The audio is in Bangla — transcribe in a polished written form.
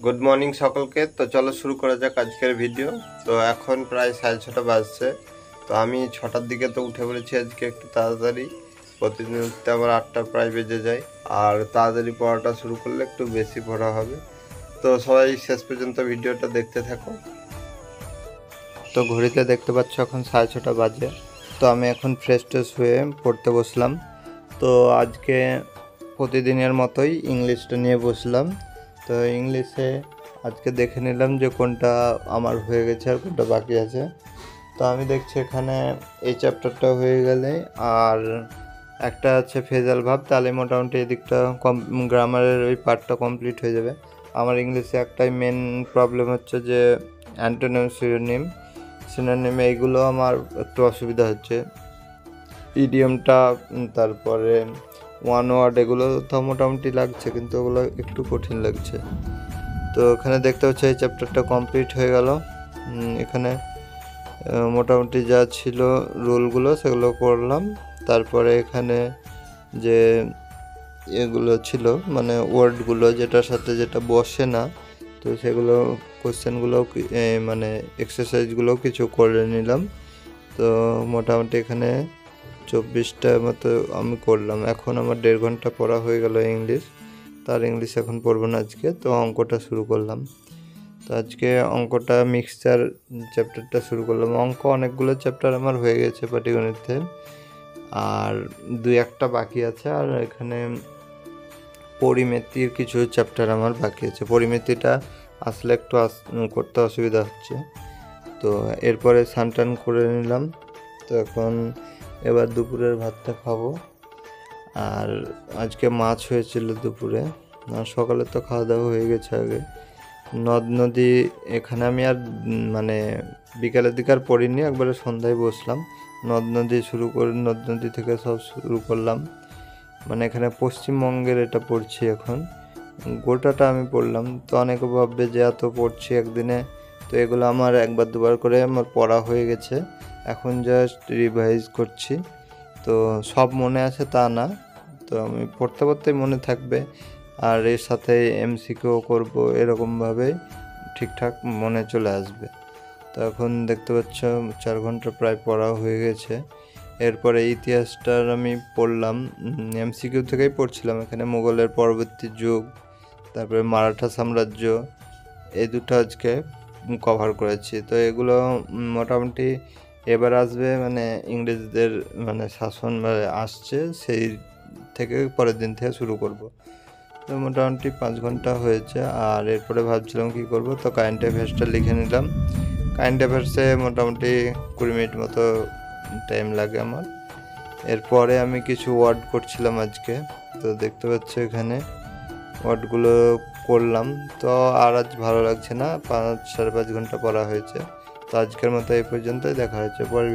গুড মর্নিং সকলকে। তো চলো শুরু করা যাক আজকের ভিডিও। তো এখন প্রায় 6:30 বাজছে। তো আমি 6টার দিকে তো উঠে পড়েছি আজকে একটু তাড়াতাড়ি। প্রতিদিন উঠতে আবার 8টা প্রায় বেজে যায়। আর তাড়াতাড়ি পড়াটা শুরু করলে একটু বেশি পড়া হবে। তো সবাই শেষ পর্যন্ত ভিডিওটা দেখতে থাকো। তো ঘড়িতে দেখতে পাচ্ছ এখন 6:30 বাজে। তো আমি এখন ফ্রেশ ট্রেশ হয়ে পড়তে বসলাম। তো আজকে প্রতিদিনের মতোই ইংলিশটা নিয়ে বসলাম। তো ইংলিশে আজকে দেখে নিলাম যে কোনটা আমার হয়ে গেছে আর কোনটা বাকি আছে। তো আমি দেখছি এখানে এই চ্যাপ্টারটা হয়ে গেলে আর একটা আছে ফেজাল ভাব, তাহলে মোটামুটি এদিকটা গ্রামারের ওই পার্টটা কমপ্লিট হয়ে যাবে। আমার ইংলিশে একটাই মেন প্রবলেম হচ্ছে যে অ্যান্টোনিম সিনোনিম এইগুলো আমার একটু অসুবিধা হচ্ছে। ইডিয়মটা তারপরে ওয়ান ওয়ার্ড এগুলো তো মোটামুটি লাগছে, কিন্তু ওগুলো একটু কঠিন লাগছে। তো এখানে দেখতে হচ্ছে এই চ্যাপ্টারটা কমপ্লিট হয়ে গেল। এখানে মোটামুটি যা ছিল রুলগুলো সেগুলো করলাম। তারপরে এখানে যে এগুলো ছিল মানে ওয়ার্ডগুলো যেটার সাথে যেটা বসে না, তো সেগুলো কোশ্চেনগুলো মানে এক্সারসাইজগুলো কিছু করে নিলাম। তো মোটামুটি এখানে 24টা মতো আমি করলাম। এখন আমার 1.5 ঘন্টা পড়া হয়ে গেল ইংলিশ। তার ইংলিশ এখন পড়বো না আজকে। তো অঙ্কটা শুরু করলাম। তো আজকে অঙ্কটা মিক্সচার চ্যাপ্টারটা শুরু করলাম। অঙ্ক অনেকগুলো চ্যাপ্টার আমার হয়ে গেছে পাটিগণিতে, আর 2-1টা বাকি আছে। আর এখানে পরিমিতির কিছু চ্যাপ্টার আমার বাকি আছে। পরিমিতিটা আসলে একটু করতে অসুবিধা হচ্ছে। তো এরপরে স্নান করে নিলাম। তো এখন এবার দুপুরের ভাতটা খাবো। আর আজকে মাছ হয়েছিল দুপুরে, আর সকালে তো খাওয়া দাওয়া হয়ে গেছে আগে। নদ নদী এখানে আমি আর মানে বিকালের দিকে আর পড়িনি, একবারে সন্ধ্যায় বসলাম। নদ নদী থেকে সব শুরু করলাম। মানে এখানে পশ্চিমবঙ্গের এটা পড়ছি এখন, গোটাটা আমি পড়লাম। তো অনেকে ভাববে যে এত পড়ছি একদিনে, তো এগুলো আমার একবার দুবার করে আমার পড়া হয়ে গেছে, এখন জাস্ট রিভাইজ করছি। তো সব মনে আছে তা না, তো আমি পড়তে পড়তেই মনে থাকবে। আর এর সাথে এমসিকিউ করব, এরকমভাবে ঠিকঠাক মনে চলে আসবে। তো এখন দেখতে পাচ্ছ 4 ঘন্টা প্রায় পড়া হয়ে গেছে। এরপরে ইতিহাসটার আমি পড়লাম, এমসিকিউ থেকেই পড়ছিলাম। এখানে মুঘলের পরবর্তী যুগ, তারপরে মারাঠা সাম্রাজ্য, এই দুটো আজকে কভার করেছি। তো এগুলো মোটামুটি এবার আসবে মানে ইংরেজদের মানে শাসন আসছে, সেই থেকে পরের দিন থেকে শুরু করব। তো মোটামুটি 5 ঘন্টা হয়েছে। আর এরপরে ভাবছিলাম কি করব, তো কারেন্ট অ্যাফেয়ার্সটা লিখে নিলাম। কারেন্ট অ্যাফেয়ার্সে মোটামুটি 20 মিনিট মতো টাইম লাগে আমার। এরপরে আমি কিছু ওয়ার্ড করছিলাম আজকে। তো দেখতে পাচ্ছ এখানে ওয়ার্ডগুলো করলাম। তো আর আজ ভালো লাগছে না, 5-5.5 ঘন্টা পড়া হয়েছে। তো আজকের মতো এই পর্যন্তই, দেখা হয়েছে পরে।